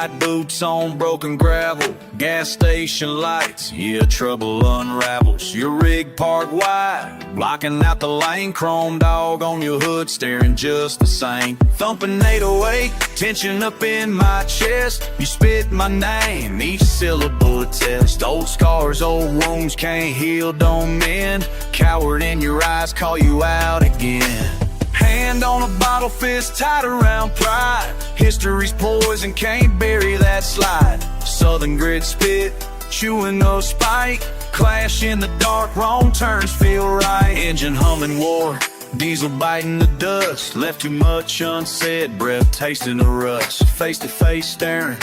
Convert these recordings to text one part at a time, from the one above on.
White boots on broken gravel, gas station lights, yeah, trouble unravels. Your rig parked wide, blocking out the lane, chrome dog on your hood, staring just the same. Thumping 808, tension up in my chest. You spit my name, each syllable a test. Old scars, old wounds, can't heal, don't mend. Coward in your eyes, call you out again. Hand on a bottle, fist tied around pride. History's poison, can't bury that slide. Southern grit spit, chewing no spike. Clash in the dark, wrong turns feel right. Engine humming war, diesel biting the dust. Left too much unsaid, breath tasting the rust. Face to face staring,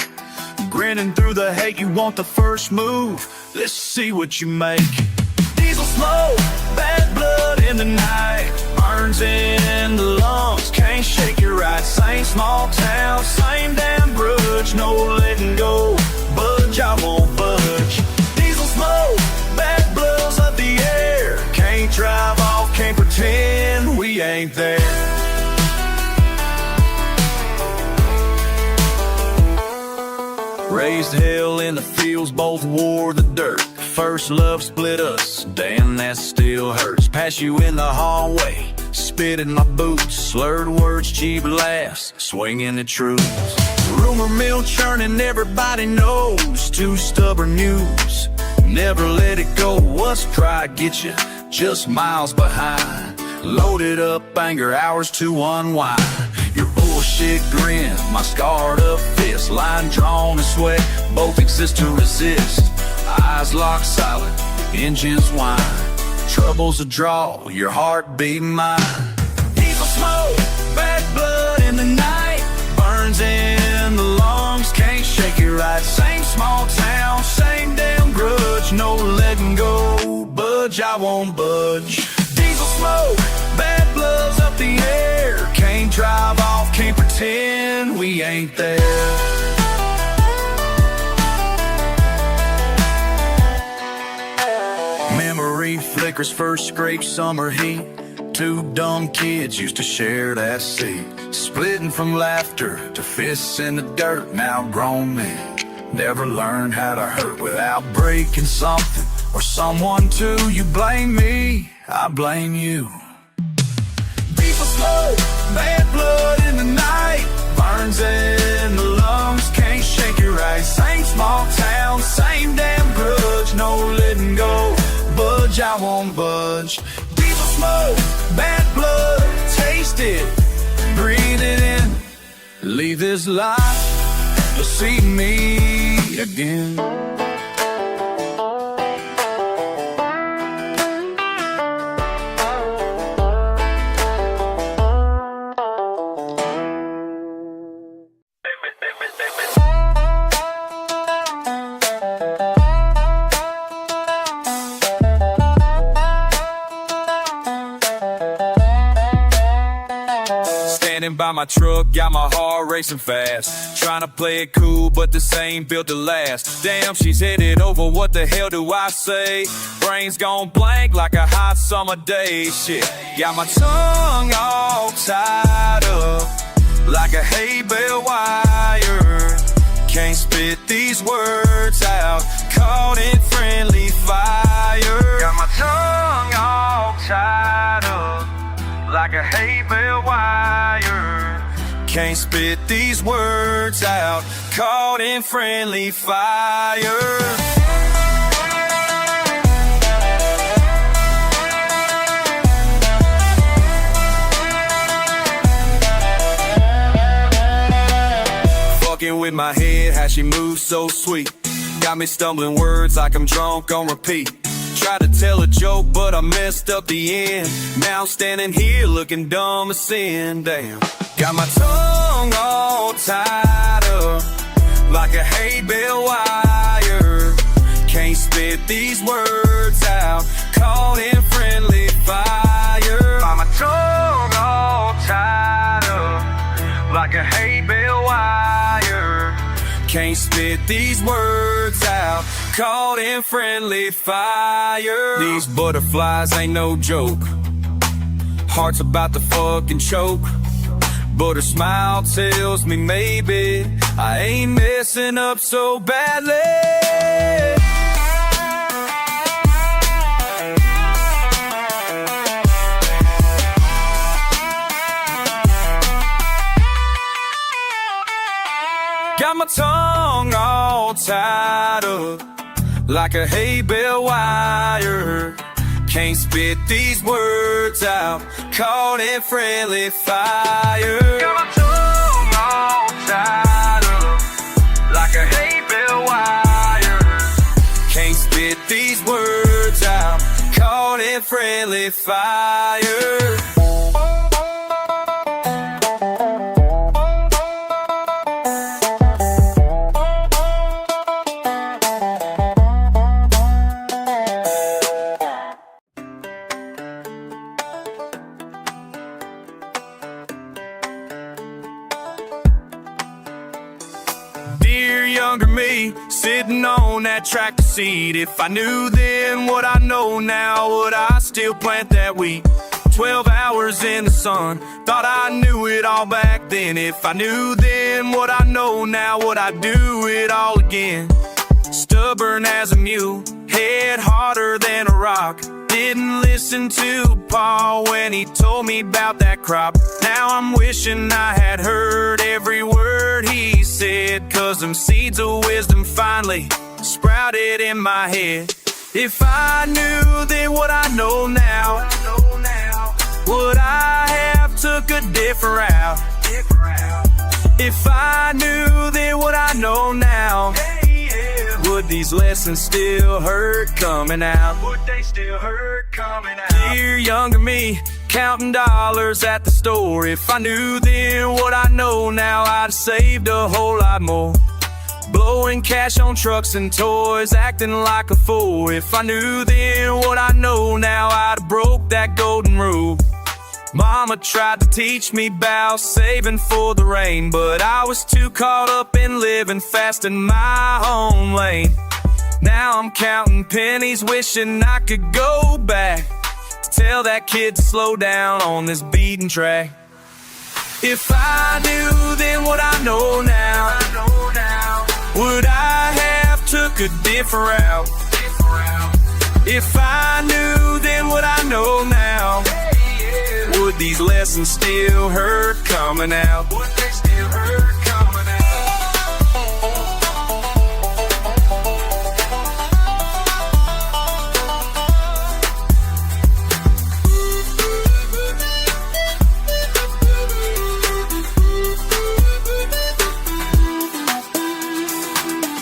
grinning through the hate. You want the first move, let's see what you make. Diesel smoke, bad blood in the night. Burns in the lungs, can't shake it right. Same small town, same damn grudge. No letting go, budge, I won't budge. Diesel smoke, bad blows up the air. Can't drive off, can't pretend we ain't there. Raised hell in the fields, both wore the dirt. First love split us, damn that still hurts. Pass you in the hallway, spit in my boots. Slurred words, cheap laughs, swinging the truth. Rumor mill churning, everybody knows. Too stubborn news, never let it go. What's pride get you, just miles behind. Loaded up anger, hours to unwind. Your bullshit grin, my scarred up fist. Line drawn in sweat, both exist to resist. Eyes locked silent, engines whine. Trouble's a draw, your heart beating mine. Diesel smoke, bad blood in the night. Burns in the lungs, can't shake it right. Same small town, same damn grudge. No letting go, budge, I won't budge. Diesel smoke, bad blood's up the air. Can't drive off, can't pretend we ain't there. Memory flickers, first scrape summer heat. Two dumb kids used to share that seat. Splitting from laughter to fists in the dirt. Now grown men never learned how to hurt without breaking something or someone too. You blame me, I blame you. Diesel smoke, bad blood in the night. Burns in the lungs, can't shake it right. Same small town, same damn grudge. No letting go, budge, I won't budge. Diesel smoke, bad blood, taste it, breathe it in. Leave this life, you'll see me again. By my truck, got my heart racing fast. Trying to play it cool, but this ain't built to last. Damn, she's headed over, what the hell do I say? Brain's gone blank like a hot summer day. Shit, got my tongue all tied up like a hay bale wire. Can't spit these words out, caught in friendly fire. Got my tongue all tied up like a hay bale wire. Can't spit these words out, caught in friendly fire. Fucking with my head, how she moves so sweet. Got me stumbling words like I'm drunk on repeat. Tried to tell a joke, but I messed up the end. Now I'm standing here looking dumb as sin. Damn, got my tongue all tied up like a hay bale wire. Can't spit these words out, caught in friendly fire. Got my tongue all tied up like a hay bale wire. Can't spit these words out, caught in friendly fire. These butterflies ain't no joke, heart's about to fucking choke. but her smile tells me maybe I ain't messing up so badly. Got my tongue all tied up like a hay bale wire. Can't spit these words out, caught in friendly fire. Got my tongue all tied up like a hay bale wire. Can't spit these words out, caught in friendly fire. Dear younger me, sitting on that tractor seat. If I knew then what I know now, would I still plant that wheat? 12 hours in the sun, thought I knew it all back then. If I knew then what I know now, would I do it all again? Stubborn as a mule, head harder than a rock. Didn't listen to Pa when he told me about that crop. Now I'm wishing I had heard every word he said, 'cause them seeds of wisdom finally sprouted in my head. If I knew then what I know now, would I have took a different route? If I knew then what I know now, would these lessons still hurt coming out? Would they still hurt coming out? Dear younger me, counting dollars at the store. If I knew then what I know now, I'd have saved a whole lot more. Blowing cash on trucks and toys, acting like a fool. If I knew then what I know now, I'd have broke that golden rule. Mama tried to teach me about saving for the rain, but I was too caught up in living fast in my own lane. Now I'm counting pennies, wishing I could go back to tell that kid to slow down on this beaten track. If I knew then what I know now, would I have took a different route? If I knew then what I know now, would these lessons still hurt coming out? Would they still hurt coming out?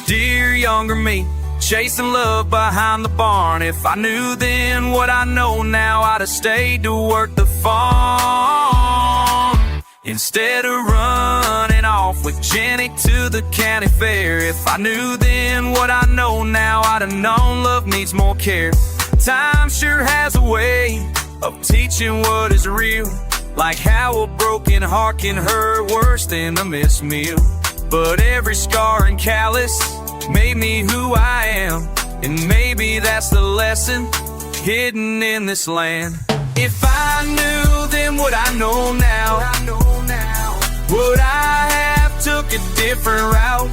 Dear younger me, chasing love behind the barn. If I knew then what I know now, I'd have stayed to work the farm instead of running off with Jenny to the county fair. If I knew then what I know now, I'd have known love needs more care. Time sure has a way of teaching what is real, like how a broken heart can hurt worse than a missed meal. But every scar and callous made me who I am, and maybe that's the lesson hidden in this land. If I knew then what I know now, would I have took a different route?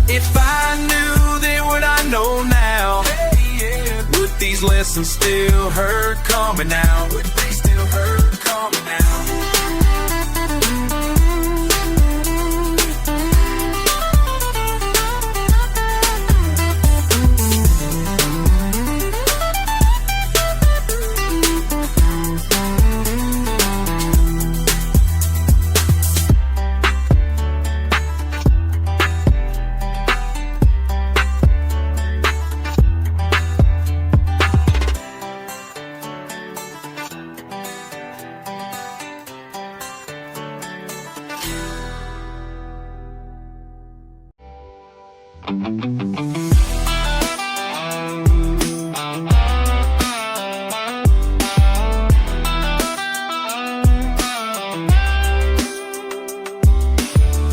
If I knew then what I know now, would these lessons still hurt coming out? Would they still hurt coming out?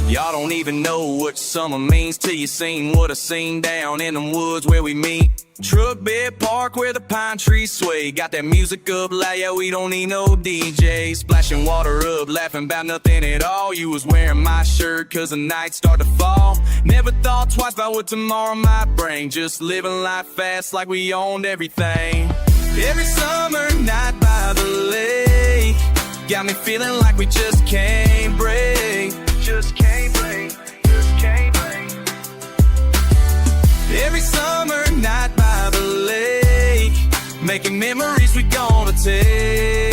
Y'all don't even know what summer means till you seen what I seen down in them woods where we meet. Truck bed park where the pine trees sway. Got that music up loud, yeah, we don't need no DJ. Splashing water up, laughing about nothing at all. You was wearing my shirt cause the night start to fall. Never thought twice about what tomorrow might bring. Just living life fast like we owned everything. Every summer night by the lake got me feeling like we just can't break. Just can't break, just can't break. Every summer night by the lake, making memories we gonna take.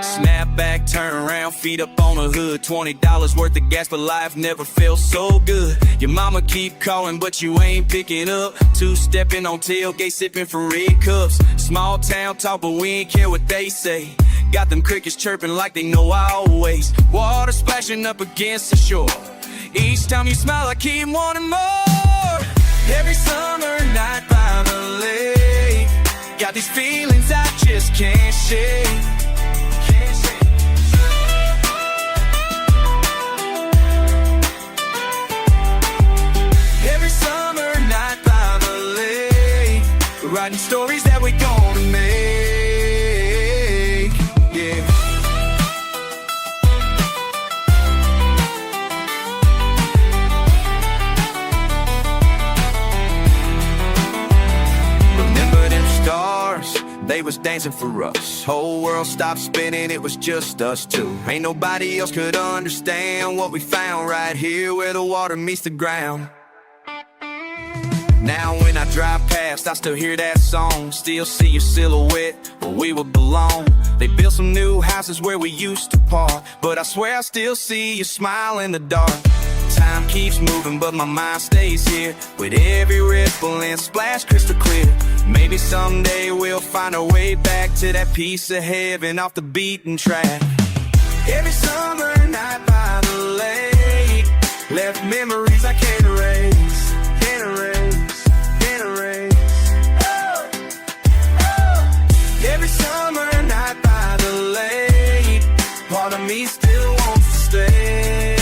Snap back, turn around, feet up on the hood. $20 worth of gas, but life never felt so good. Your mama keep calling, but you ain't picking up. Two-stepping on tailgate, sipping from red cups. Small town talk, but we ain't care what they say. Got them crickets chirping like they know I always. Water splashing up against the shore. Each time you smile, I keep wanting more. Every summer night by the lake, got these feelings I just can't shake. Every summer night by the lake, writing stories that we gonna make, yeah. Remember them stars? They was dancing for us. Whole world stopped spinning, it was just us two. Ain't nobody else could understand what we found right here where the water meets the ground. Now when I drive past, I still hear that song. Still see your silhouette where we would belong. They built some new houses where we used to park, but I swear I still see your smile in the dark. Time keeps moving, but my mind stays here, with every ripple and splash crystal clear. Maybe someday we'll find our way back to that piece of heaven off the beaten track. Every summer night by the lake left memories I can't erase. Can't erase, can't erase. Oh, oh. Every summer night by the lake, part of me still wants to stay.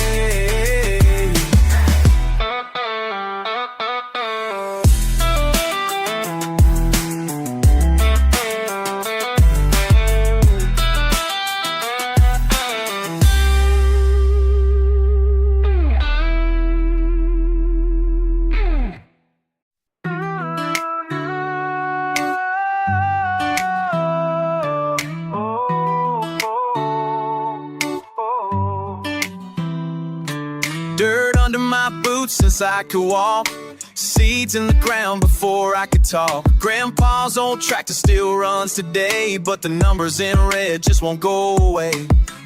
Dirt under my boots since I could walk. Seeds in the ground before I could talk. Grandpa's old tractor still runs today, but the numbers in red just won't go away.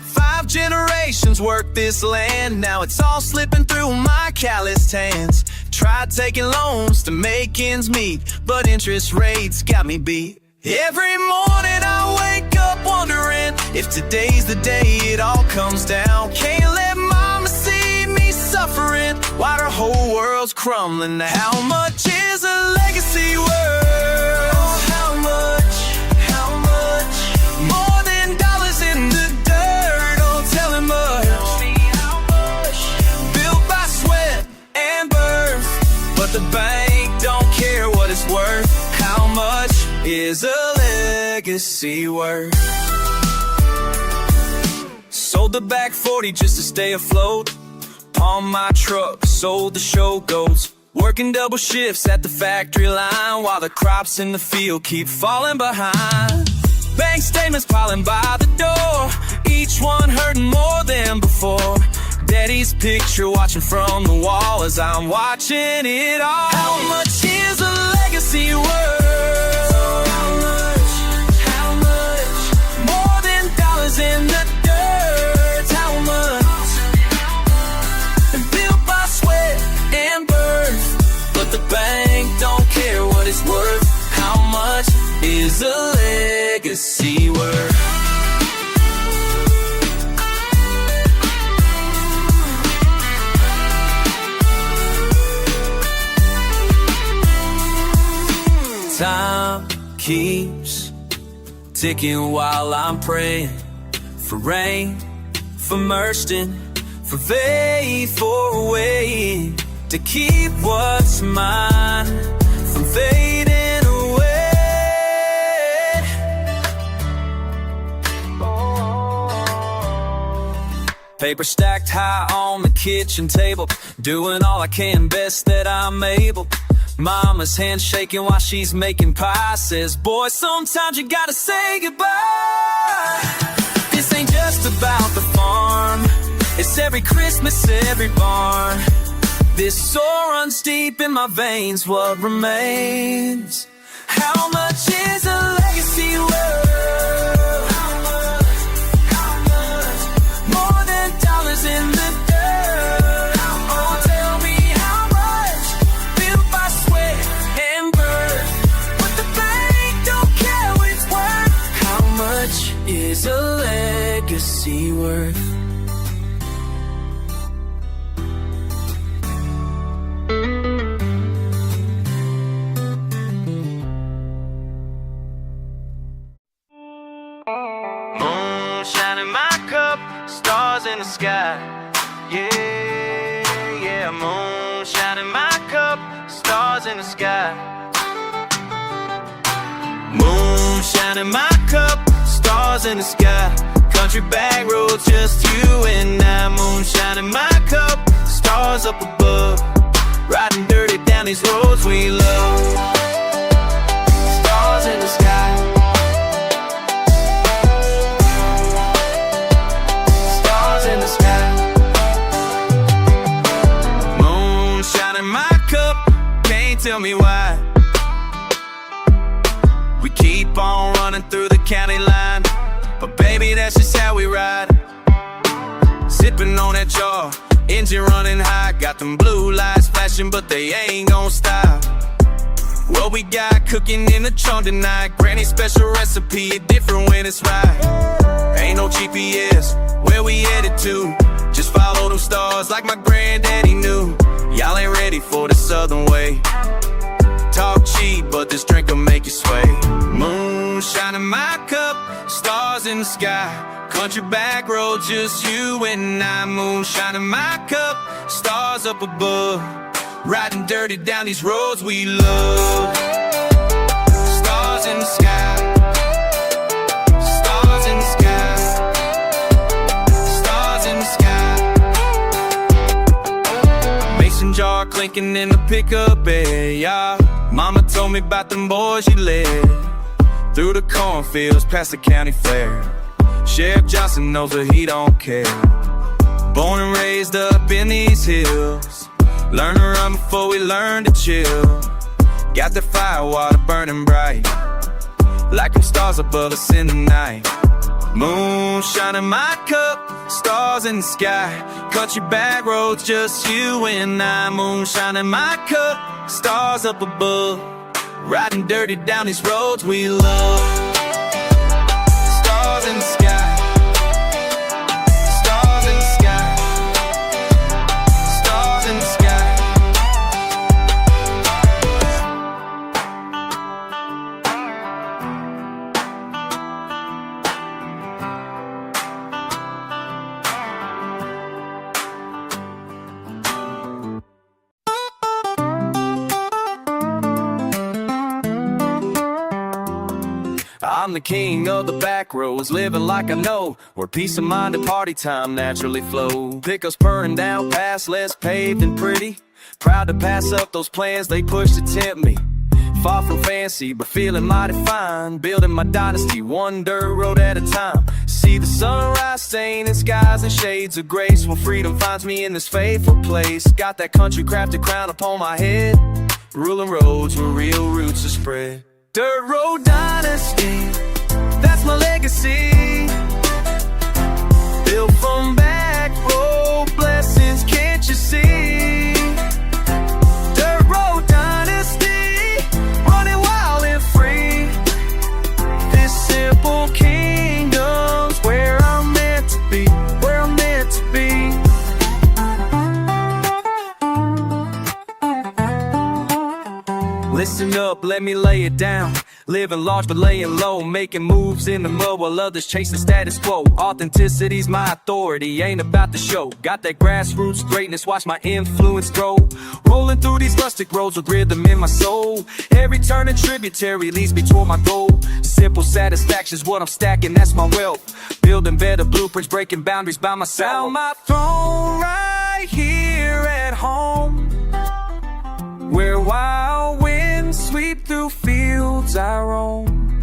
5 generations worked this land, now it's all slipping through my calloused hands. Tried taking loans to make ends meet, but interest rates got me beat. Every morning I wake up wondering if today's the day it all comes down. Can't let mama see me suffering while her whole world's crumbling. How much is a legacy worth? How much? How much? More than dollars in the dirt, don't tell him much. Built by sweat and birth, but the bank don't care what it's worth. How much is a legacy worth? Sold the back 40 just to stay afloat. On my truck, sold the show goats. Working double shifts at the factory line while the crops in the field keep falling behind. Bank statements piling by the door, each one hurting more than before. Daddy's picture watching from the wall as I'm watching it all. How much is a legacy worth? How much? How much? More than dollars in the dirt. How much? And built by sweat and birth, but the bank don't care what it's worth. How much is a legacy worth? Time keeps ticking while I'm praying for rain, life immersed in, for faith for a way to keep what's mine from fading away. Paper stacked high on the kitchen table, doing all I can, best that I'm able. Mama's hand shaking while she's making pie, says, boy, sometimes you gotta say goodbye. This ain't just about the farm, it's every Christmas, every barn. This soul runs deep in my veins, what remains? How much is a legacy worth? How much? More than dollars in the dirt. Oh, tell me how much? Built by sweat and birth, but the bank don't care what it's worth. How much is a legacy worth? In the sky, yeah, yeah, moonshine in my cup, stars in the sky. Moonshine in my cup, stars in the sky. Country back road, just you and I. Moonshine in my cup, stars up above. Riding dirty down these roads we love. Stars in the sky. In the sky. Moonshine in my cup, can't tell me why. We keep on running through the county line, but baby, that's just how we ride. Sipping on that jar, engine running high. Got them blue lights flashing, but they ain't gon' stop. What we got cooking in the trunk tonight? Granny's special recipe, different when it's right. Ain't no GPS, where we headed to? Just follow them stars like my granddaddy knew. Y'all ain't ready for the southern way. Talk cheap, but this drink'll make you sway. Moonshine in my cup, stars in the sky. Country back road, just you and I. Moonshine in my cup, stars up above. Riding dirty down these roads we love. Stars in the sky. Stars in the sky. Stars in the sky. Mason jar clinking in the pickup bed, yeah. Mama told me about them boys you led through the cornfields past the county fair. Sheriff Johnson knows that he don't care. Born and raised up in these hills, learn to run before we learn to chill. Got the fire water burning bright, like them stars above us in the night. Moonshine in my cup, stars in the sky. Country back roads, just you and I. Moonshine in my cup, stars up above. Riding dirty down these roads we love. Stars in the sky. Stars in the sky. Stars in the sky. I'm the king of the back roads, living like I know, where peace of mind and party time naturally flow. Pickups purring down past, less paved and pretty. Proud to pass up those plans they push to tempt me. Far from fancy, but feeling mighty fine. Building my dynasty, one dirt road at a time. See the sunrise staining skies and shades of grace, when freedom finds me in this faithful place. Got that country crafted crown upon my head, ruling roads where real roots are spread. Dirt road dynasty, that's my legacy. Built from back road blessings, can't you see? Dirt road dynasty, running wild and free. This simple kingdom's where I'm meant to be, where I'm meant to be. Listen up, let me lay it down. Living large but laying low, making moves in the mud while others chasing status quo. Authenticity's my authority, ain't about the show. Got that grassroots greatness, watch my influence grow. Rolling through these rustic roads with rhythm in my soul. Every turn and tributary leads me toward my goal. Simple satisfaction's what I'm stacking, that's my wealth. Building better blueprints, breaking boundaries by myself. Found my throne right here at home, where wild winds sweep through fields I roam.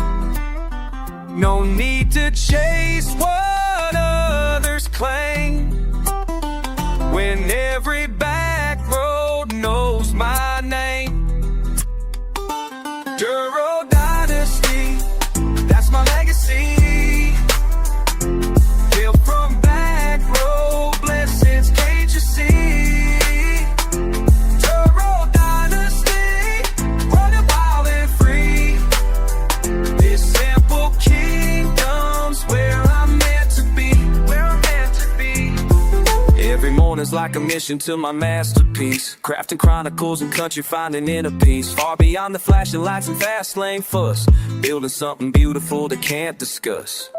No need to chase what others claim, when every back road knows my name. Duro Dynasty, that's my legacy. Built from back road blessings, can't you see? Duro Dynasty, running wild and free. This simple kingdom's where I'm meant to be, where I'm meant to be. Every morning's like a mission to my masterpiece. Crafting chronicles and country, finding inner peace. Far beyond the flashing lights and fast lane fuss. Building something beautiful they can't discuss.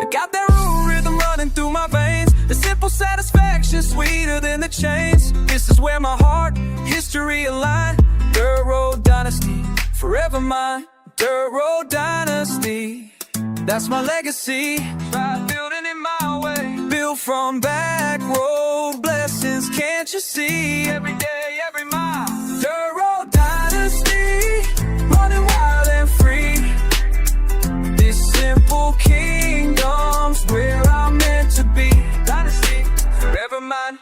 I got that rural rhythm running through my veins. The simple satisfaction sweeter than the chains. This is where my heart, history align. Duro Dynasty, forever mine. Duro Dynasty, that's my legacy. Try building it my way. Built from back road blessings, can't you see? Every day, every mile. Duro Dynasty, running wild and free. This simple kingdom's where I'm meant to be. Dynasty, forever mine.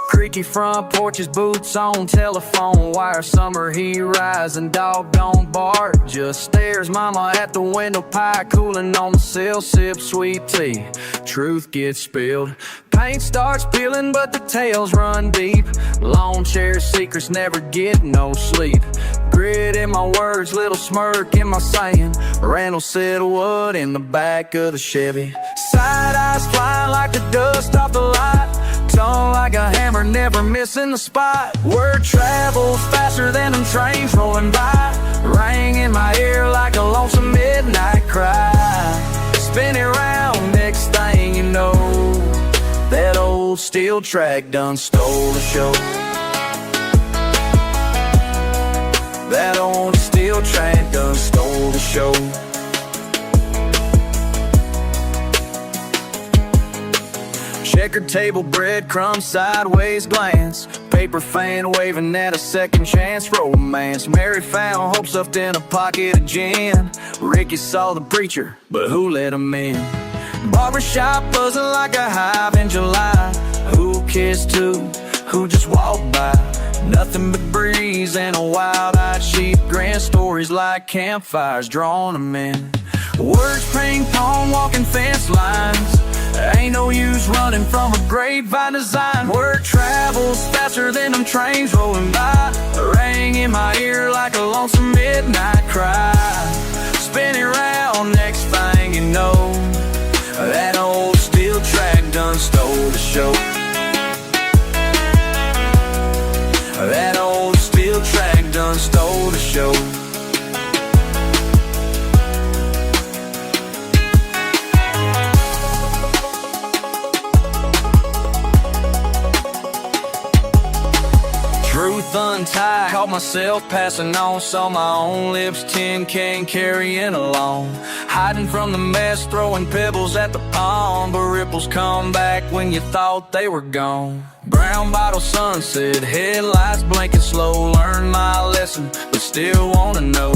Creaky front porches, boots on, telephone wire, summer heat rising, dog don't bark, just stares. Mama at the window, pie cooling on the sill, sip sweet tea. Truth gets spilled, paint starts peeling, but the tales run deep. Lawn chairs, secrets, never get no sleep. Grit in my words, little smirk in my saying. Randall said what in the back of the Chevy. Side eyes flying like the dust off the light. Tongue like a hammer, never missing the spot. Word travels faster than them trains rolling by. Rang in my ear like a lonesome midnight cry. Spin it round, next thing you know, that old steel track done stole the show. That old steel track done stole the show. Checkered table, breadcrumbs, sideways glance. Paper fan waving at a second chance. Romance, Mary found hope stuffed in a pocket of gin. Ricky saw the preacher, but who let him in? Barbershop buzzing like a hive in July. Who kissed who just walked by? Nothing but breeze and a wild-eyed sheep. Grand stories like campfires drawing them in. Words ping pong, walking fence lines. Ain't no use running from a grapevine design. Word travels faster than them trains rolling by. Rang in my ear like a lonesome midnight cry. Spin it round, next thing you know, that old steel track done stole the show. That old steel track done stole the show. Truth untied, caught myself passing on. Saw my own lips, tin can carrying along. Hiding from the mess, throwing pebbles at the pond. But ripples come back when you thought they were gone. Brown bottle sunset, headlights blinking slow. Learned my lesson, but still wanna know.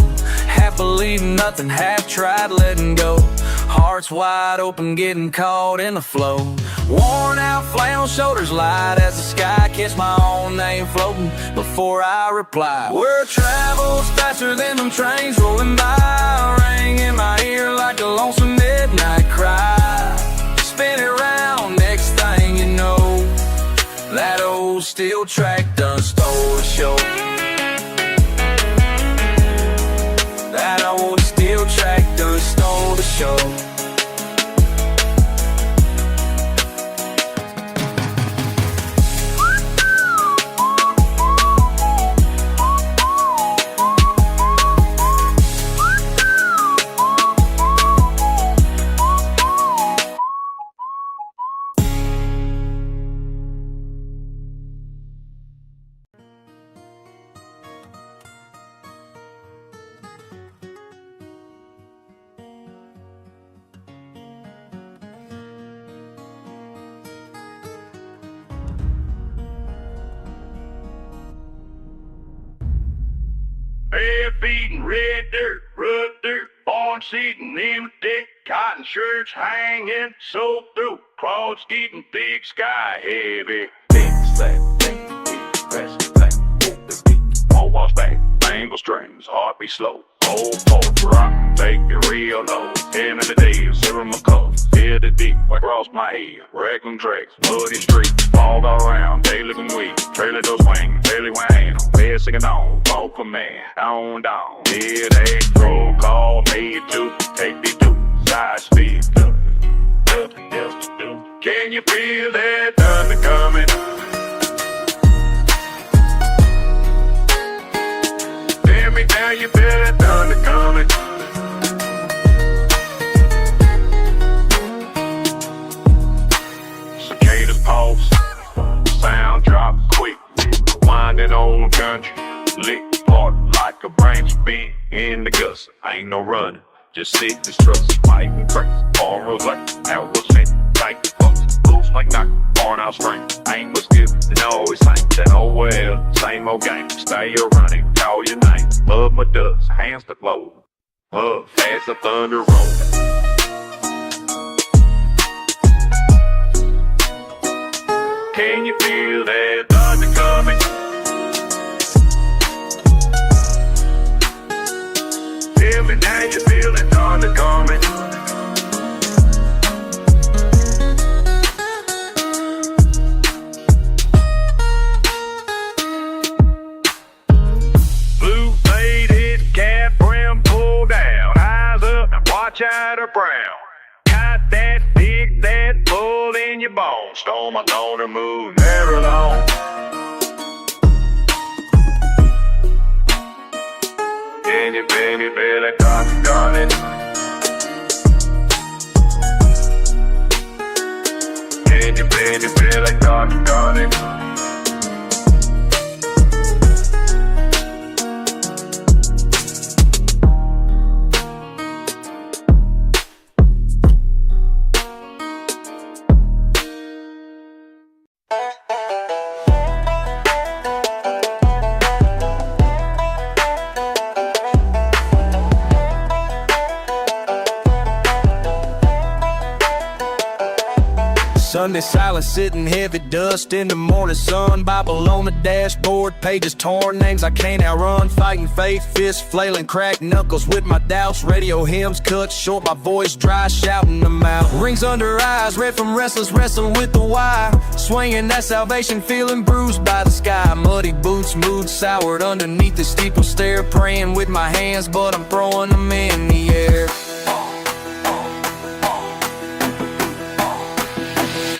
Half believe nothing, half tried letting go. Hearts wide open, getting caught in the flow. Worn out flannel, shoulders light as the sky. Catch my own name floating before I reply. Word travels faster than them trains rolling by. Rang in my ear like a lonesome midnight cry. Spin it round, next thing you know, done stole the show. Bare feet and red dirt, rough dirt, barn seating, in thick cotton shirts hanging, soaked through, clods getting thick, sky heavy. Big slap, big, press, back, the beat, all walks back, angle strings, heartbeat slow, old folk rock, take it real low, end of the day, zero my clothes, hear the deep, across my head, wrecking tracks, muddy street, fall all around, they looking weak, trailer doors swing, barely wang, bed singing on, folk a man, on down, hear they throw, call me to, take me to, side speed, nothing else to do, can you feel that thunder coming? Tell me now you feel that thunder coming. Cicadas pulse, sound drop quick, winding on country, lick part like a branch bent in the guts. Ain't no running, just sit and trust, fight and crack, arm rolls like outlaw sent, tight the fucks, boots like knock, barn out spring, ain't much good, and always think that oh well, same old game, stay running, call your name, love my dust, hands to blow, love as the thunder roll. Can you feel that thunder coming? Tell me now you feel that thunder coming. Blue faded cap brim pulled down, eyes up and watch out her brown. Got that dick that pull in your bones, stole my daughter move never alone. Can you baby feel that thunder coming? Can you baby feel that thunder coming? Sunday silence, sitting heavy dust in the morning sun. Bible on the dashboard, pages torn, names I can't outrun. Fighting faith, fists flailing, cracked knuckles with my doubts. Radio hymns cut short, my voice dry, shouting them out. Rings under eyes, red from restless, wrestling with the wire. Swinging that salvation, feeling bruised by the sky. Muddy boots, mood soured underneath the steeple stare. Praying with my hands, but I'm throwing them in the air.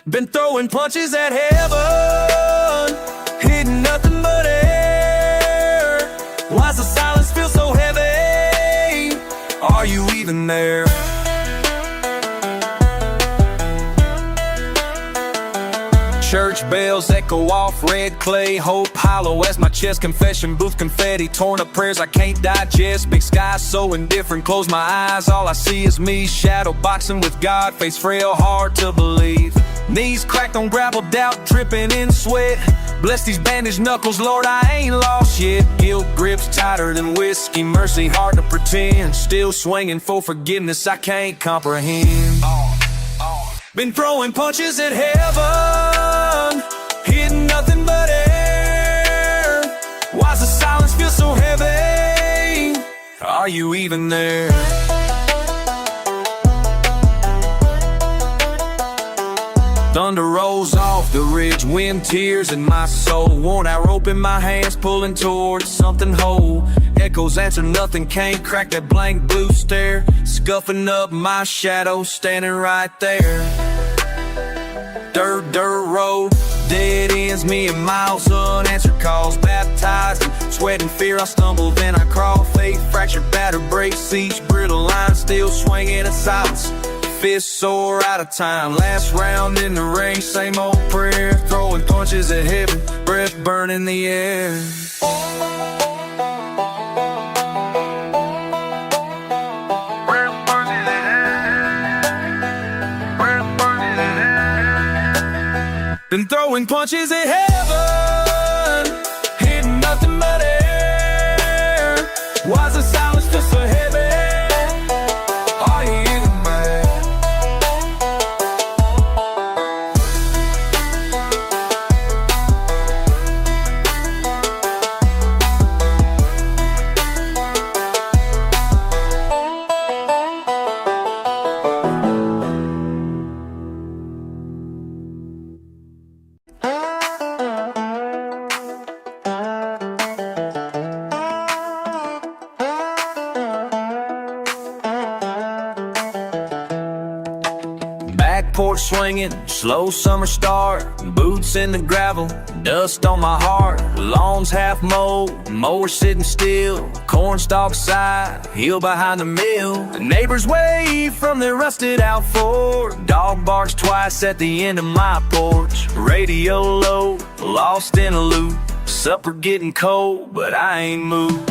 Been throwing punches at heaven, hitting nothing but air. Why's the silence feel so heavy? Are you even there? Church bells echo off red clay, hope hollow as my chest. Confession booth confetti, torn up prayers I can't digest. Big sky so indifferent, close my eyes, all I see is me. Shadow boxing with God, face frail, hard to believe. Knees cracked on gravel, doubt dripping in sweat. Bless these bandaged knuckles, Lord, I ain't lost yet. Guilt grips tighter than whiskey, mercy hard to pretend. Still swinging for forgiveness I can't comprehend. Been throwing punches at heaven, hitting nothing but air. Why's the silence feel so heavy? Are you even there? Thunder rolls off the ridge, wind tears in my soul. Worn out rope in my hands, pulling towards something whole. Echoes answer nothing, can't crack that blank blue stare. scuffing up my shadow, standing right there. Dirt road, dead ends, me and miles, unanswered calls, baptized in sweat and fear. I stumble, then I crawl, faith fractured, battered, brake seats, brittle lines, still swinging in silence. Fist sore, out of time, last round in the rain, same old prayer, throwing punches at heaven, breath burning the air. Been throwing punches at heaven, hitting nothing but air. Why's the silence just so heavy? Are you even mad? Porch swinging, slow summer start, boots in the gravel, dust on my heart. Lawn's half mowed, mower sitting still, corn stalk side, heel behind the mill. The neighbors wave from their rusted out Ford, dog barks twice at the end of my porch. Radio low, lost in a loop, supper getting cold, but I ain't moved.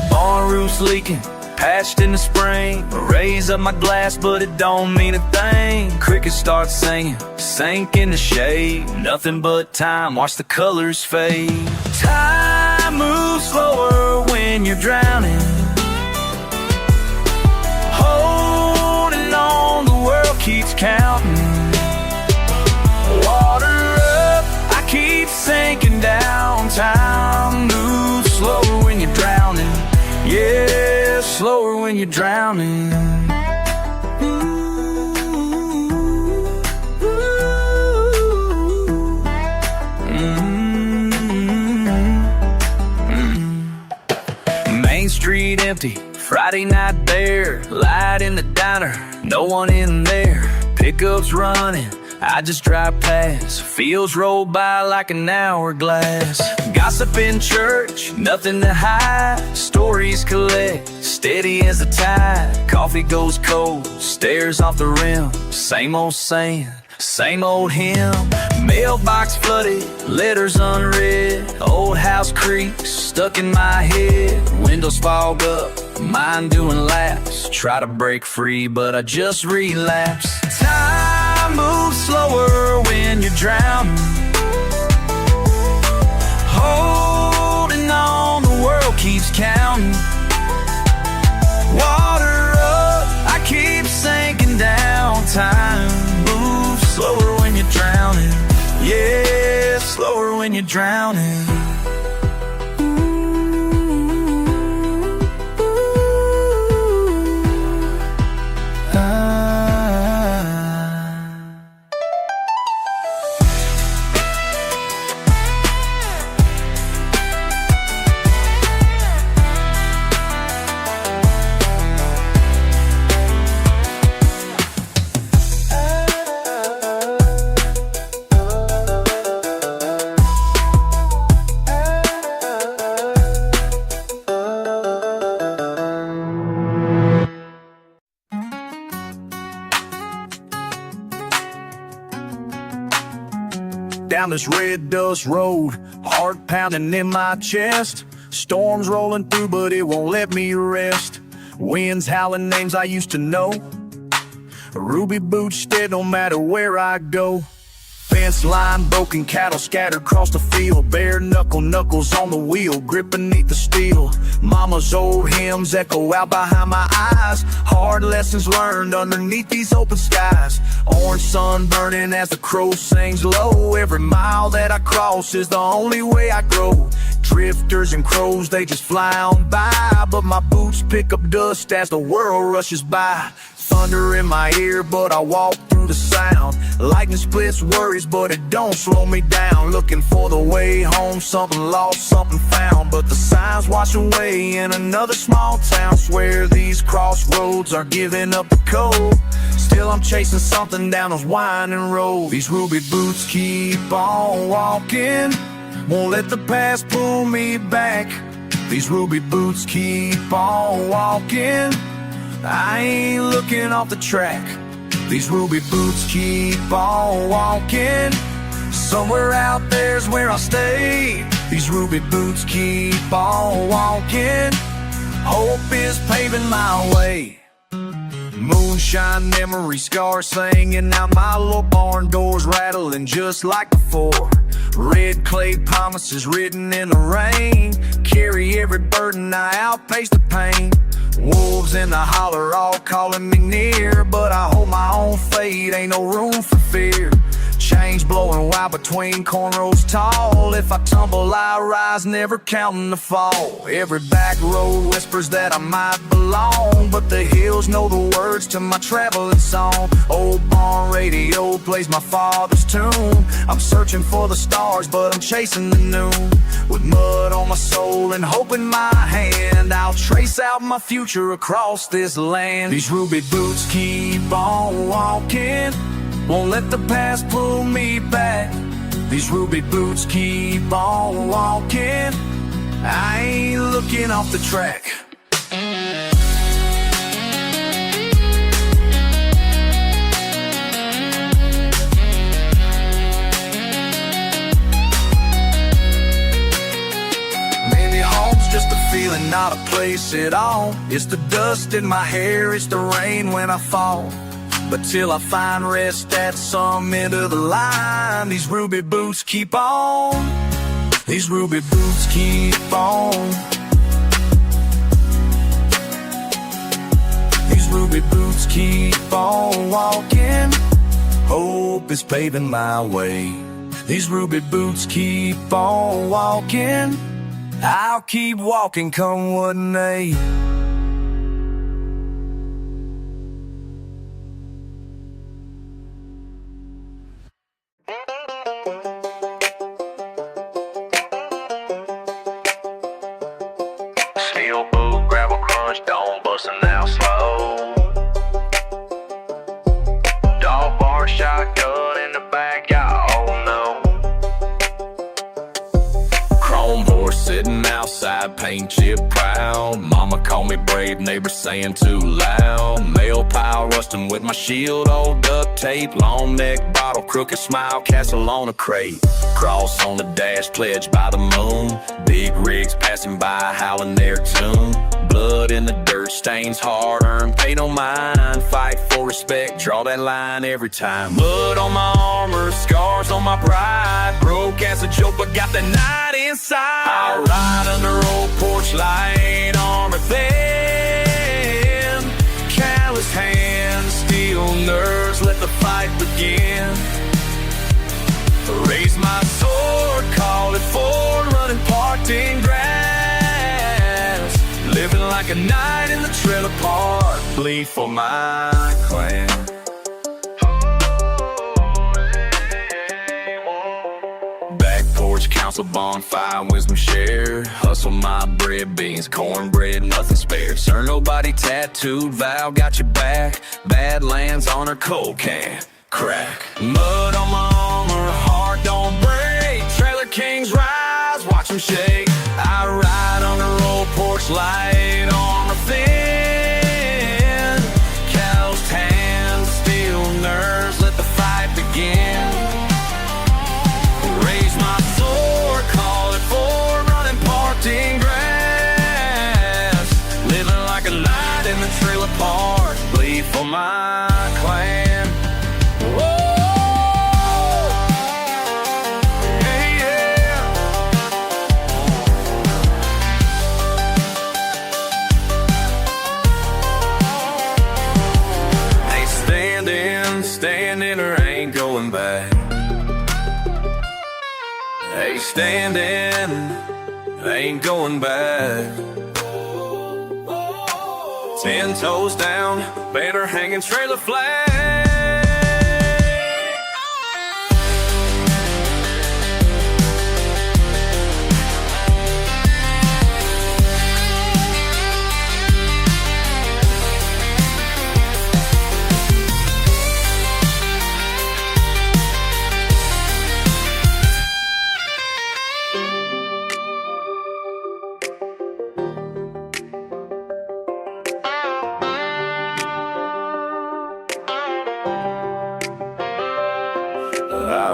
Barn roof's leaking, patched in the spring, raise up my glass but it don't mean a thing. Crickets start singing, sink in the shade, nothing but time, watch the colors fade. Time moves slower when you're drowning, holding on, the world keeps counting. Water up, I keep sinking down. Time moves slower when you're drowning, yeah, slower when you're drowning. Main Street empty, Friday night there, light in the diner, no one in there. Pickups running, I just drive past, fields roll by like an hourglass. Gossip in church, nothing to hide, stories collect, steady as the tide. Coffee goes cold, stares off the rim, same old saying, same old hymn. Mailbox flooded, letters unread, old house creaks stuck in my head. Windows fog up, mind doing laps, try to break free but I just relapse. Time moves slower when you're drowning, holding on, the world keeps counting. Water up, I keep sinking down. Time moves slower when you're drowning, yeah, slower when you're drowning. Down this red dust road, heart pounding in my chest. Storms rolling through, but it won't let me rest. Winds howling names I used to know. Ruby boots stead no matter where I go. Fence line broken, cattle scattered across the field. Bare knuckles on the wheel, grip beneath the steel. Mama's old hymns echo out behind my eyes. Hard lessons learned underneath these open skies. Orange sun burning as the crow sings low. Every mile that I cross is the only way I grow. Drifters and crows, they just fly on by, but my boots pick up dust as the world rushes by. Thunder in my ear, but I walk through tune to sound. Lightning splits worries, but it don't slow me down. Looking for the way home, something lost, something found. But the signs wash away in another small town. Swear these crossroads are giving up the code. Still I'm chasing something down those winding roads. These ruby boots keep on walking, won't let the past pull me back. These ruby boots keep on walking, I ain't looking off the track. These ruby boots keep on walking, somewhere out there's where I'll stay. These ruby boots keep on walking, hope is paving my way. Moonshine memory scars singing out my little barn doors, rattling just like before. Red clay promises written in the rain, carry every burden, I outpace the pain. Wolves in the holler all calling me near, but I hold my own fate, ain't no room for fear. Change blowing wild between cornrows tall. If I tumble I rise, never counting the fall. Every back road whispers that I might belong, but the hills know the words to my traveling song. Old barn radio plays my father's tune. I'm searching for the stars, but I'm chasing the noon. With mud on my soul and hope in my hand, I'll trace out my future across this land. These ruby boots keep on walking, won't let the past pull me back. These ruby boots keep on walking, I ain't looking off the track. Maybe home's just a feeling, not a place at all. It's the dust in my hair, it's the rain when I fall. But till I find rest at some end of the line, these ruby boots keep on. These ruby boots keep on. These ruby boots keep on walking, hope is paving my way. These ruby boots keep on walking, I'll keep walking come what may. Steel boot, gravel crunch, don't bustin' out slow. Dog bar, shotgun in the back, oh no. Chrome horse sitting outside, paint chip proud. Mama call me brave, neighbors saying too loud. Mail pile rusting with my shield, old duct tape. Long neck bottle, crooked smile, castle on a crate. Cross on the dash, pledged by the moon. Big rigs passing by, howling their tune. Blood in the dirt, stains hard earned, pay no mind. Fight for respect, draw that line every time. Blood on my armor, scars on my pride. Broke as a joke, but got the night inside. I ride under old porch light, armor thin. Callous hands, steel nerves, let the fight begin. Raise my sword, call it forward, running parked in grass. Living like a knight in the trailer park, bleed for my clan. Back porch, council, bonfire, wisdom share. Hustle my bread, beans, cornbread, nothing spared. Sir, nobody tattooed, vow got your back. Badlands on her cold can. Crack. Mud on my armor, heart don't break. Trailer kings rise, watch them shake. I ride under old porch light, armor thin. Calloused hands, steel nerves, let the fight begin. Raise my sword, call it forward, running parked in grass. Living like a knight in the trailer park, bleed for my clan. Standing or ain't going back. Hey, standing, ain't going back. 10 toes down, banner hanging, trailer flag.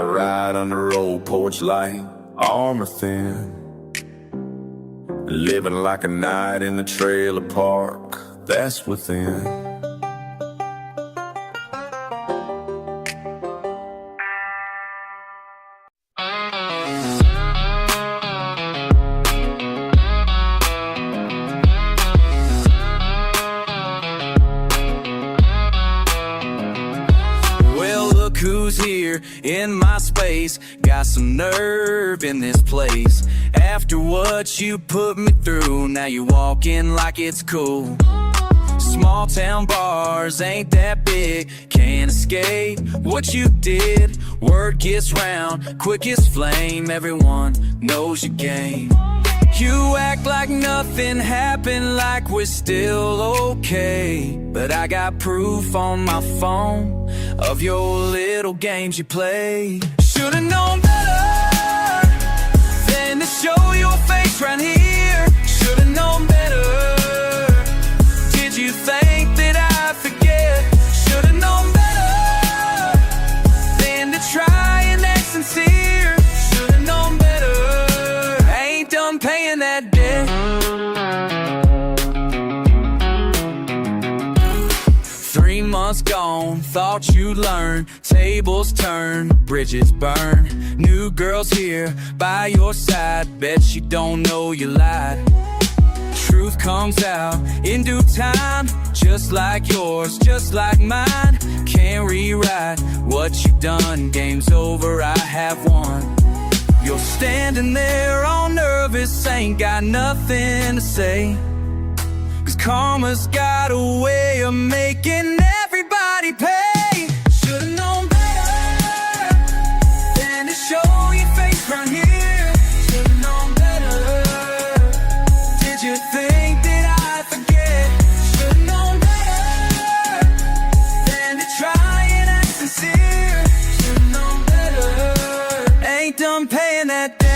ride under old porch light, armor thin. Living like a night in the trailer park that's within. Who's here in my space? Got some nerve in this place. After what you put me through, now you walk in like it's cool. Small town bars ain't that big, can't escape what you did. Word gets round, quick as flame, everyone knows your game. You act like nothing happened, like we're still okay. But I got proof on my phone of your little games you play. Should've known better than to show your face right here. Should've known better. Did you think that I'd forget? Should've known better than to try and act sincere. Should've known better. Ain't done paying that debt. 3 months gone, thought you'd learn. Tables turn, bridges burn. New girl's here by your side, bet she don't know you lied. Truth comes out in due time, just like yours, just like mine. Can't rewrite what you've done, game's over, I have won. You're standing there all nervous, ain't got nothing to say. Cause karma's got a way of making everybody pay. Should've known better than to show your face right here. Should've known better. Did you think that I'd forget? Should've known better than to try and act sincere. Should've known better. Ain't done paying that debt.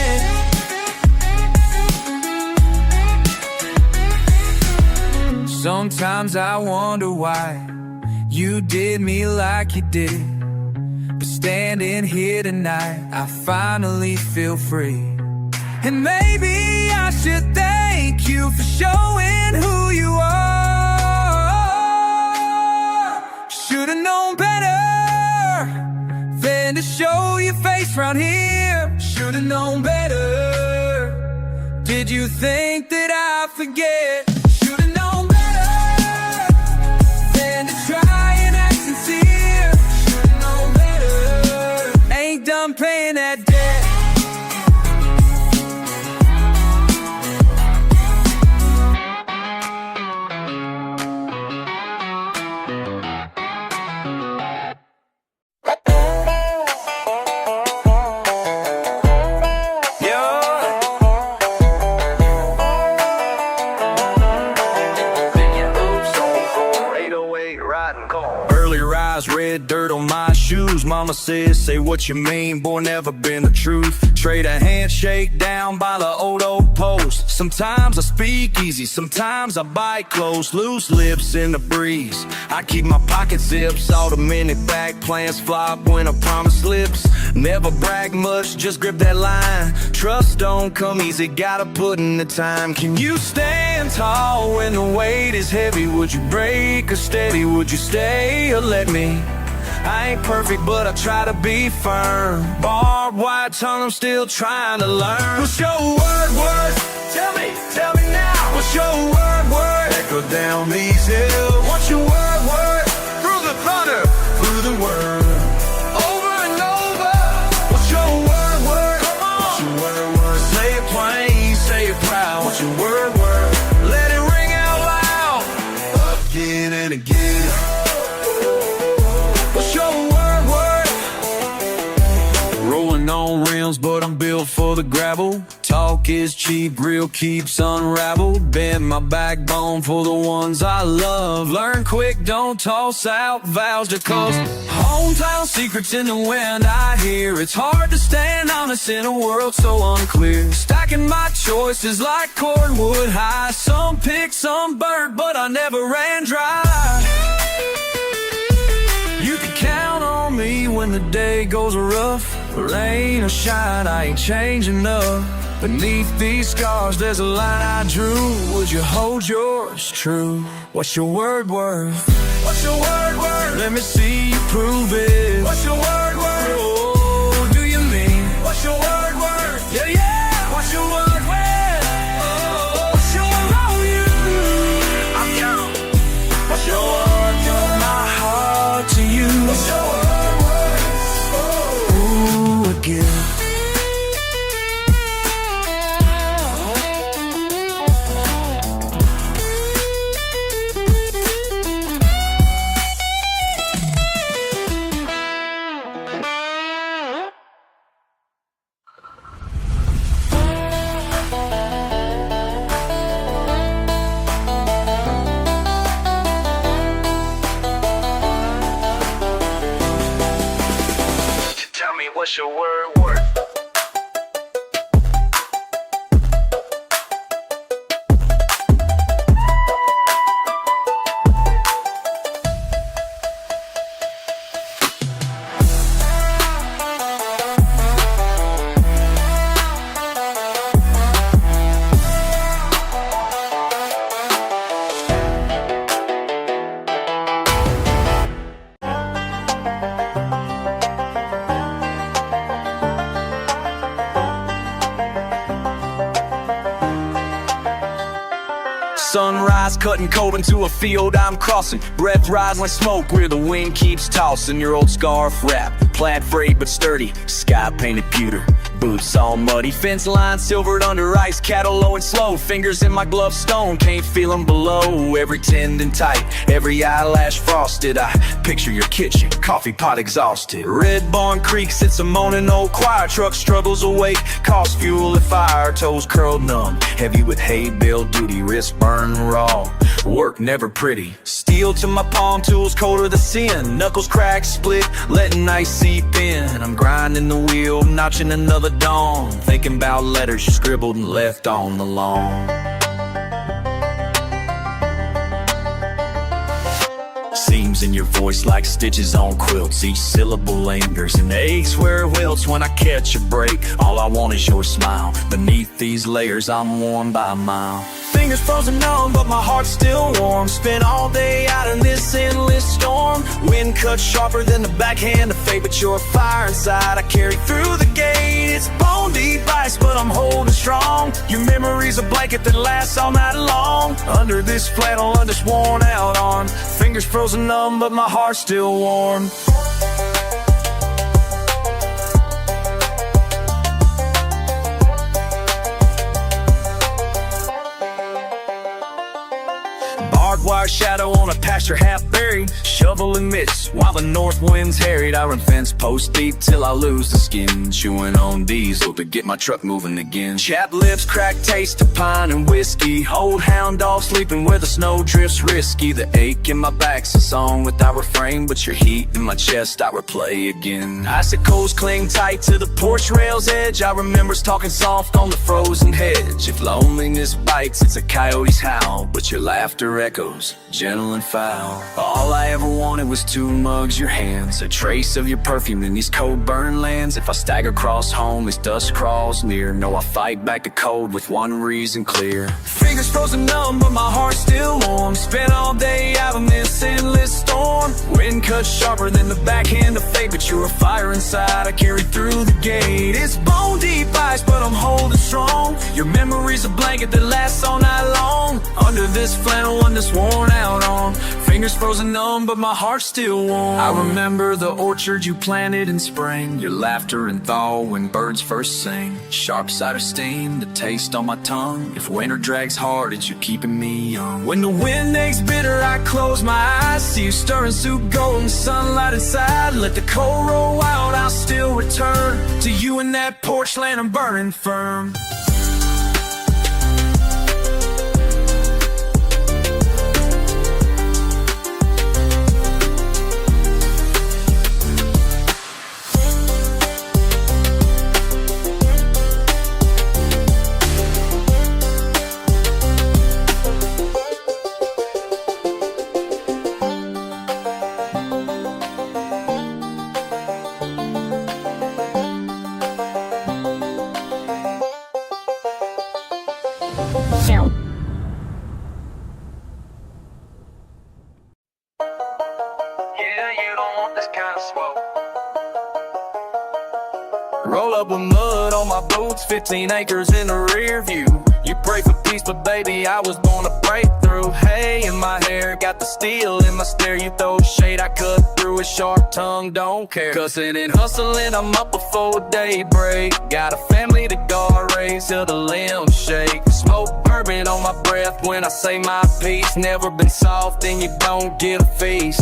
Sometimes I wonder why you did me like you did. But standing here tonight, I finally feel free. And maybe I should thank you for showing who you are. Should've known better than to show your face round here. Should've known better. Did you think that I'd forget? Should've known better than to try and act sincere. Should've known better. Ain't done paying that debt. Early rise, red dirt on my shoes. Mama says, say what you mean, boy, never been the truth. Trade a handshake down by the old post. Sometimes I speak easy, sometimes I bite close. Loose lips in the breeze, I keep my pocket zips. All the minute back plans flop when a promise slips. Never brag much, just grip that line. Trust don't come easy, gotta put in the time. Can you stand tall when the weight is heavy? Would you break or steady? Would you stay or let me? I ain't perfect, but I try to be firm. Barbed wire tongue, I'm still trying to learn. What's your word? Tell me now. What's your word? Echo down these hills. What's your word? Through the thunder, through the word. Over and over. What's your word? Come on. What's your word? Say it plain, say it proud. What's your word? Let it ring out loud. Again and again. Rolling on rims, but I'm built for the gravel. Talk is cheap, real keeps unraveled. Bend my backbone for the ones I love. Learn quick, don't toss out vows to cost. Hometown secrets in the wind, I hear. It's hard to stand honest in a world so unclear. Stacking my choices like cordwood high. Some picked, some burnt, but I never ran dry. You can count on me when the day goes rough. Rain or shine, I ain't changing up. Beneath these scars, there's a line I drew. Would you hold yours true? What's your word worth? What's your word worth? Let me see you prove it. What's your word worth? Oh, do you mean? What's your word worth? Yeah, yeah. What's your word worth? Oh, what's your word on you? I'm young. What's your word? Give my heart to you. What's your word worth? Ooh, again. What's your word worth? Sunrise cutting cold into a field I'm crossing. Breath rise like smoke where the wind keeps tossing. Your old scarf wrapped, plaid frayed but sturdy. Sky painted pewter, boots all muddy. Fence line silvered under ice, cattle low and slow. Fingers in my glove stone, can't feel them below. Every tendon tight, every eyelash frosted. I picture your kitchen, coffee pot exhausted. Red Barn Creek sits a moaning old choir. Truck struggles awake, cost fuel and fire. Toes curled numb, heavy with hay bale duty. Wrist burn raw, work never pretty. Steel to my palm, tools colder than sin. Knuckles crack, split, letting ice seep in. I'm grinding the wheel, notching another dawn. Thinking about letters you scribbled and left on the lawn. Seams in your voice like stitches on quilts. Each syllable lingers and aches where it wilts. When I catch a break, all I want is your smile. Beneath these layers, I'm warmed by a mile. Fingers frozen numb, but my heart's still warm. Spent all day out in this endless storm. Wind cuts sharper than the backhand of fate, but you're a fire inside I carry through the gate. It's bone deep ice, but I'm holding strong. Your memory's a blanket that lasts all night long. Under this flannel, I'm just worn out on. Fingers frozen numb, but my heart's still warm. Barbed wire shadow on a pasture half buried. Shovel and mitts while the north wind's harried. I run fence post deep till I lose the skin. Chewing on diesel to get my truck moving again. Chapped lips, cracked taste of pine and whiskey. Old hound dog sleeping where the snow drifts risky. The ache in my back's a song without refrain, but your heat in my chest I replay again. Icicles cling tight to the porch rail's edge. I remember talking soft on the frozen hedge. If loneliness bites, it's a coyote's howl, but your laughter echoes, gentle and foul. All I ever wanted was to mug your hands, a trace of your perfume in these cold burn lands. If I stagger across home as dusk crawls near, know I fight back the cold with one reason clear. Fingers frozen numb, but my heart's still warm. Spent all day out in this endless storm. Wind cuts sharper than the backhand of fate, but you're a fire inside I carry through the gate. It's bone deep ice, but I'm holding strong. Your memory's a blanket that lasts all night long. Under this flannel, I'm just worn out on. Fingers frozen numb, but my heart's still warm. I remember the orchard you planted in spring. Your laughter and thaw when birds first sing. Sharp cider steam, the taste on my tongue. If winter drags hard, it's you keeping me young. When the wind aches bitter, I close my eyes. See you stirring soup, golden sunlight inside. Let the cold roll out, I'll still return to you in that porch land I'm burning firm. you don't want this kind of smoke. Roll up with mud on my boots, 15 acres in the rear view. You pray for peace, but baby, I was born to break through. Hey, in my hair, got the steel in my stare. You throw shade, I cut through a sharp tongue, don't care. Cussin' and hustling, I'm up before daybreak. Got a family to guard, raise till the limbs shake. Smoke bourbon on my breath when I say my piece. Never been soft and you don't get a feast.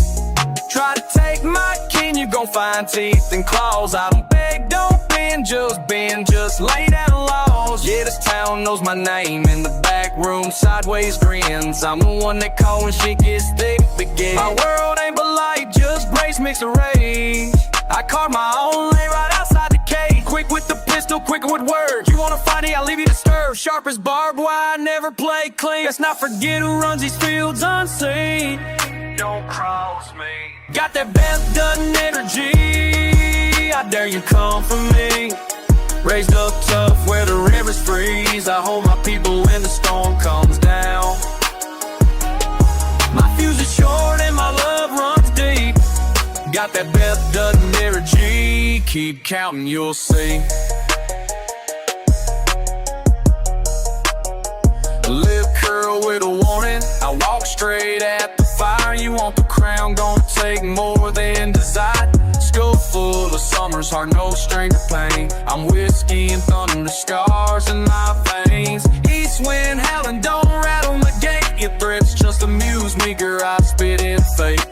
Try to take my king, you gon' find teeth and claws. I don't beg, don't bend, just lay down laws. Yeah, this town knows my name in the back room, sideways grins. I'm the one they call when shit gets thick, begin. My world ain't but light, just grace mixed with rage. I carved my own lane right outside the cage. Quick with the pistol, quicker with words. You wanna fight it, I'll leave you disturbed. Sharp as barbed wire, never play clean. Let's not forget who runs these fields unseen. Don't cross me. Got that Beth Dutton energy, I dare you come for me. Raised up tough where the rivers freeze. I hold my people when the storm comes down. My fuse is short and my love runs deep. Got that Beth Dutton energy, keep counting, you'll see. Lip curl with a warning, I walk straight at the fire. You want the crown, gonna take more than desire. Skull full of summer's heart, no stranger pain. I'm whiskey and thunder, scars in my veins. East wind howling, don't rattle my gate. Your threats just amuse me, girl, I spit in fate.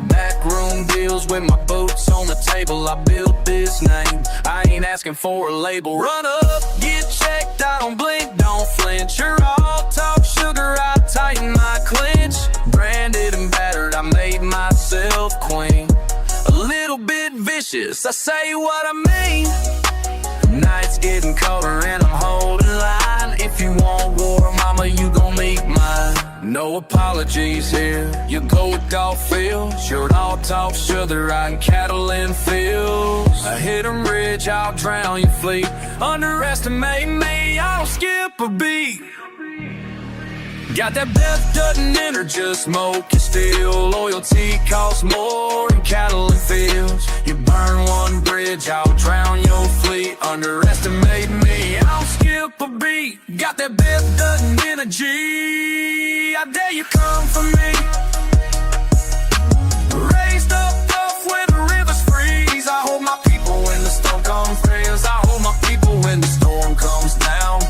Backroom deals with my boots on the table. I built this name, I ain't asking for a label. Run up, get checked, I don't blink, don't flinch. You're all talk sugar, I tighten my clinch. Branded and battered, I made myself queen. A little bit vicious, I say what I mean. Night's getting colder and I'm holding line. If you want war, mama, you gon' meet mine. No apologies here, you go with golf fields. You're all talk sugar, riding cattle in fields. I hit 'em rich, I'll drown your fleet. Underestimate me, I don't skip a beat. Got that Beth Dutton energy, smoke and steel. Loyalty costs more than cattle and fields. You burn one bridge, I'll drown your fleet. Underestimate me, I'll skip a beat. Got that Beth Dutton energy, I dare you come for me. Raised up tough when the rivers freeze. I hold my people when the storm comes fast. I hold my people when the storm comes down.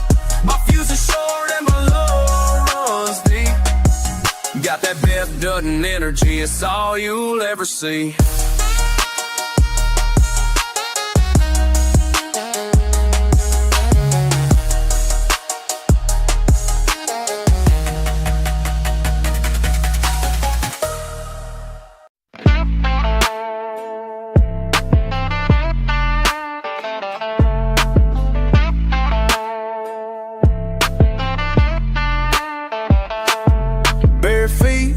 My fuse is short and my love runs deep. Got that Beth Dutton energy, it's all you'll ever see. Bare feet,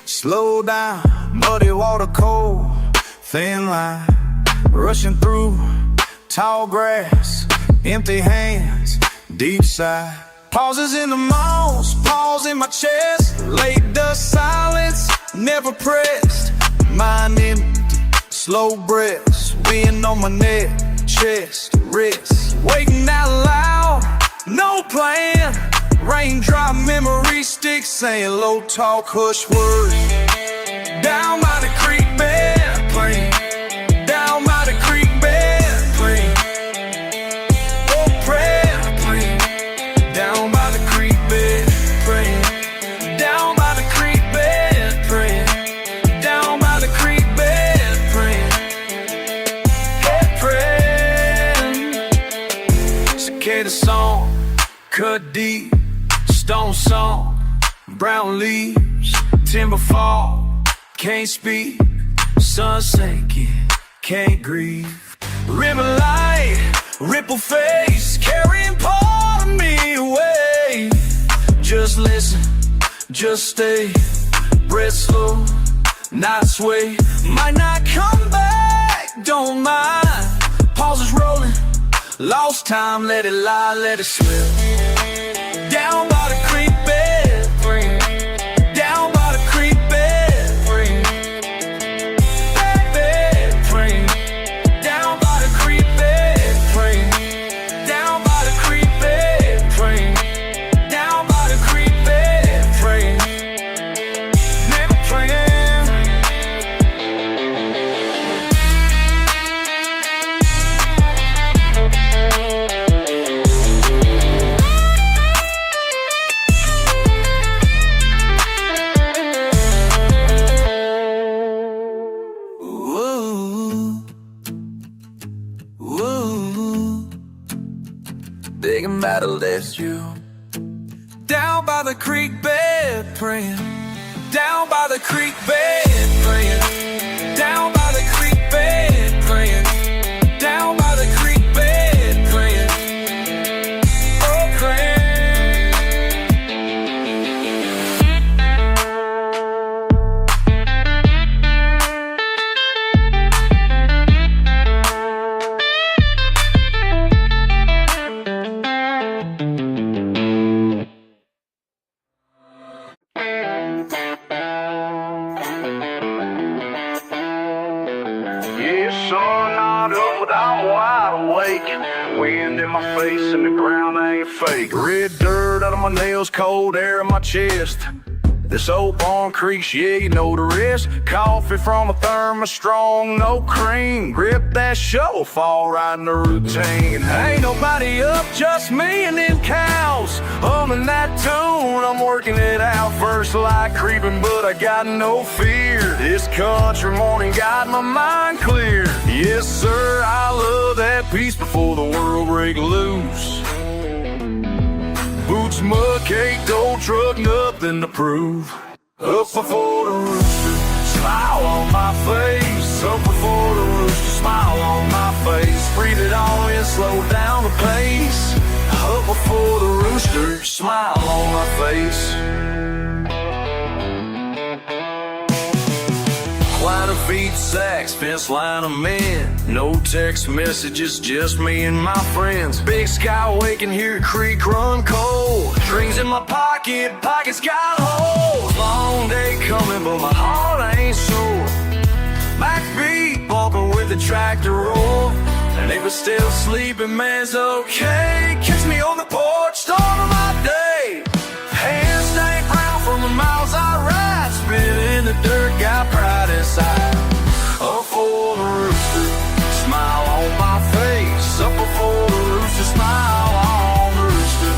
slow down, muddy water cold, thin line, rushing through tall grass, empty hands, deep sigh. Pauses in the moss, pause in my chest, late dust silence, never pressed. Mind empty, slow breaths, wind on my neck, chest, wrist. Waiting out loud, no plan. Raindrop memory sticks saying low talk, hush words. Down by the creek bed, playing. Down by the creek bed, playing. Oh, prayer, playing. Down by the creek bed, praying. Down by the creek bed, praying. Down by the creek bed, praying. Head praying. Cicada song, cut deep. Stone song, brown leaves, timber fall, can't speak, sun sinking, can't grieve. River light, ripple face, carrying part of me away. Just listen, just stay, breath slow, not sway. Might not come back, don't mind. Pauses rolling, lost time, let it lie, let it slip. Down by the creek bed, friend. Down by the creek bed, friend. taking battle that's you. Down by the creek bed praying, down by the creek bed praying, down by the creek bed praying, down by the creek bed praying, oh praying. Wind in my face and the ground ain't fake. Red dirt out of my nails, cold air in my chest. This old barn creaks, yeah, you know the rest. Coffee from a thermos, strong, no cream. Grip that shovel, fall right in the routine. Ain't nobody up, just me and them cows. Humming that tune, I'm working it out. First light creeping, but I got no fear. This country morning got my mind clear. Yes, sir, I love that peace before the world break loose. Boots, mud, caked, old truck, nothing to prove. Up before the rooster, smile on my face. Up before the rooster, smile on my face. Breathe it all in, slow down the pace. Up before the rooster, smile on my face. Line of feet, sacks, fence line of men. No text messages, just me and my friends. Big sky waking, hear a creek run cold. Strings in my pocket, pockets got holes. Long day coming, but my heart ain't sore. Backbeat, bumping with the tractor roll. And if it's still sleeping, man's okay. Catch me on the porch, start of my day. Hands stay brown from the miles I ride. Spit in the dirt, got pride inside. Up for the rooster, smile on my face. Up before the rooster, smile on the rooster,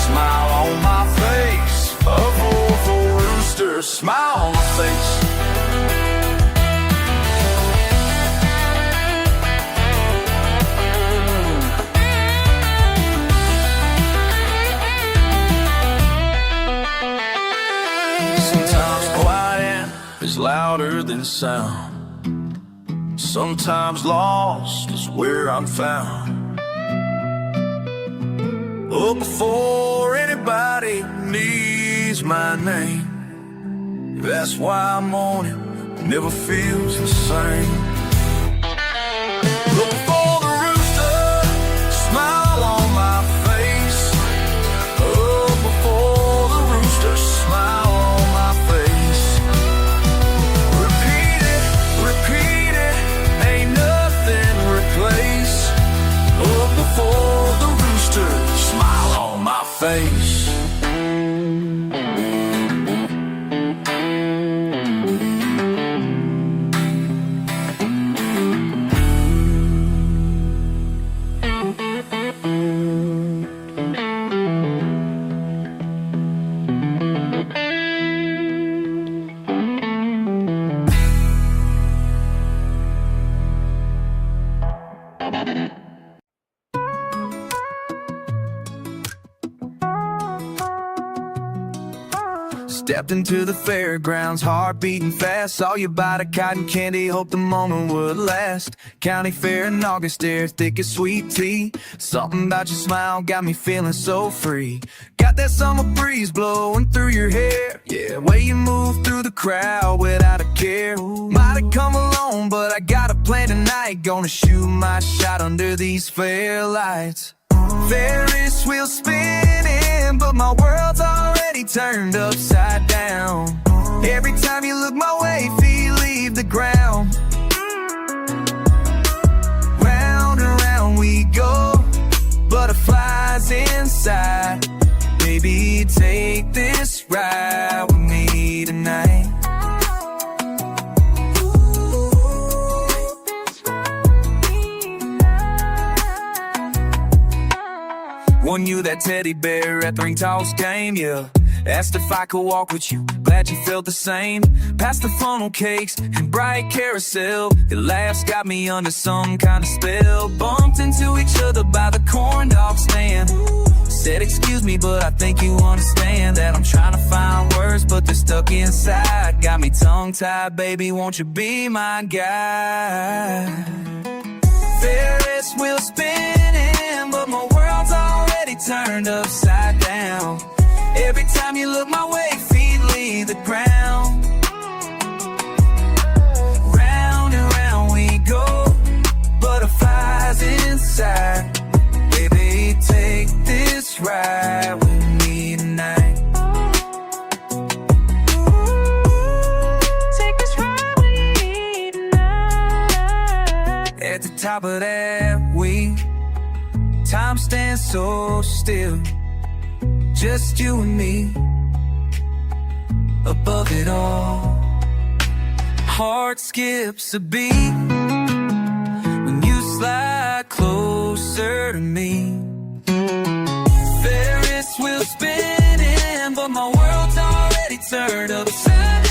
smile on my face. Up for the rooster, smile on my face. Is louder than sound. Sometimes lost is where I'm found. Up before anybody needs my name. That's why I'm on it, never feels the same. Up before the rooster, smile on my face. Up before the rooster, smile on my face. Before the rooster, smile on my face. Stepped into the fairgrounds, heart beating fast. Saw you buy the cotton candy, hoped the moment would last. County fair in August air, thick as sweet tea. Something about your smile got me feeling so free. Got that summer breeze blowing through your hair. Yeah, way you move through the crowd without a care. Might have come alone, but I got a plan tonight. Gonna shoot my shot under these fair lights. Ferris wheel spinning, but my world's already turned upside down. Every time you look my way, feet leave the ground. Round and round we go, butterflies inside. Baby, take this ride with me tonight. Won you that teddy bear at the ring toss game, yeah. Asked if I could walk with you, glad you felt the same. Past the funnel cakes and bright carousel, your laughs got me under some kind of spell. Bumped into each other by the corn dog stand. Said excuse me, but I think you understand that I'm trying to find words, but they're stuck inside. Got me tongue-tied, baby, won't you be my guide? Ferris wheel spinning, but my world's already turned upside down. Every time you look my way, feet leave the ground. Round and round we go, butterflies inside. Baby, take this ride with me tonight. Take this ride with me tonight. At the top of that wheel, time stands so still. Just you and me, above it all. Heart skips a beat when you slide closer to me. Ferris wheel spinning, but my world's already turned upside